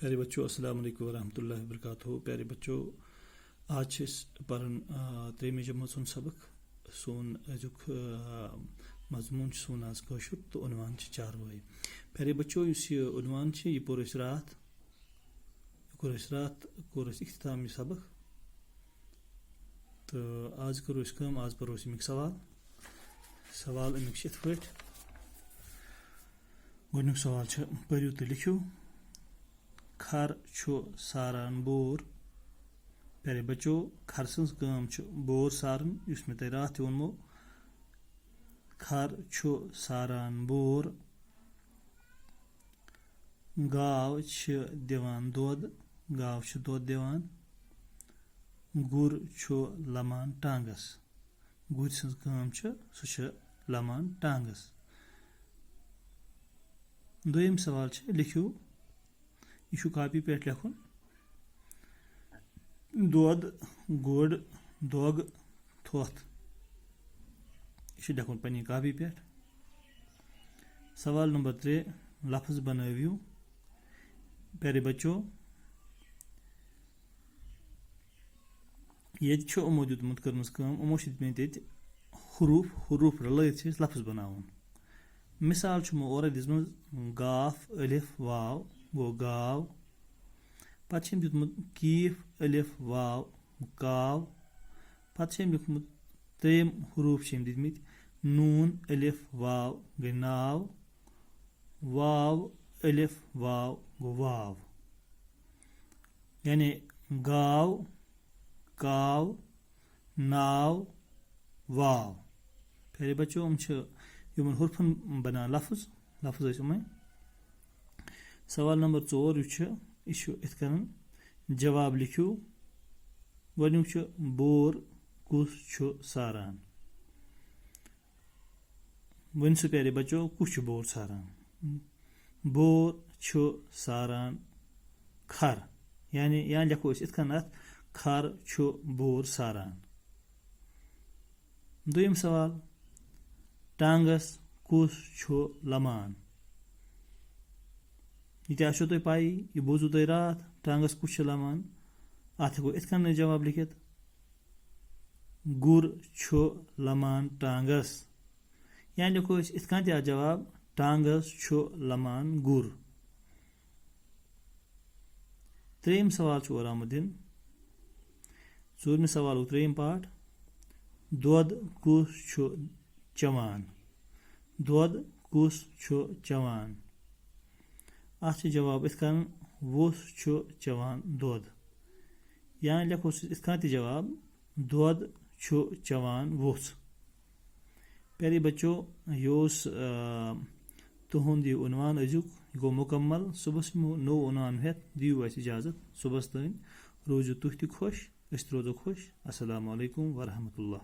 प्यारे बच्चों अस्सलाम वालेकुम वरहमतुल्लाहि वबरकातुहू। प्यारे बच्चों, आज परन त्रेमी जमात सुन सबक सोन अजुक मजमून सोन आज कशुर तो उन्वान चारवाई। प्यारे बच्चों, उन्वान ये पोर रात कोर इख्तिताम सबक। तो आज करो कम, आज परो अमिक सवाल अमिक इत पे। गोनुक सवाल पढ़ो तो लिखो। खर सारान बोर। प्यारे बच्चों, खर सज कम बोर सारन, युस मे रात वोनमो। खर सारान बोर। गाव दिवान दोद, गाव दोद दिवान। गुर लमान टांगस, गुर सज कम सह लमान टांगस। दोयम सवाल लिखो, यह कापी पे लिखुन। दोद गुड़ दोग थोथ, यह लिखुन पन्नी कापी पे। सवाल नंबर 3, लफ्ज बनवियो। प्यारे बच्चों, ये यमो दुतमुत कर्मस कम, यमो दित हरूफ रलत लफ्ज बनावन। मिसाल और दिसमत गाफ अलिफ वाव, गो गाव। पत दितमुत कीफ अलिफ वाव काव। पत लिखमुत त्रेम हरूफ दितमित नून अलिफ वाव गई नाव। वाव अलिफ वाव गो वाव। यानी गाव काव नाव वाव। प्यारे बच्चों, यमन हुरफन बना लफ्ज यमें। सवाल नंबर 4 यह जवाब लिखो। गोनुक बोर कुस सारान। वन सो प्यारे बच्चों, कुछ बोर सारान। बोर सारान खर। यानी यहाँ लिखो अत खर बोर सारान। दोयम सवाल, टांगस कुस लमान। यह तुम पाई, यह बोजू तुम रात, टांगस कुछ लमान। अत हेको इत जवाब लिखित, गुर लमान टांगस। यहाँ लिखो इत जवाब, टांगस लमान गुर। त्रेम सवाल और आमदिन। 4 सवाल त्रेम पाठ, दोद कुस चवान। दोद कुस चवान। अत जवाब इत वोस चवान दोद। यहाँ लिखो इत जवाब, दोद चवान वोस। प्यारे बच्चों, यह तुंद यह उन्वान अजुक गो मुकम्मल। सुबह नो उन्वान हेत दियो इजाजत सुबह तन। रोजो तुह खुश, रोजो खुश। अस्सलामु अलैकुम वरहमतुल्लाह।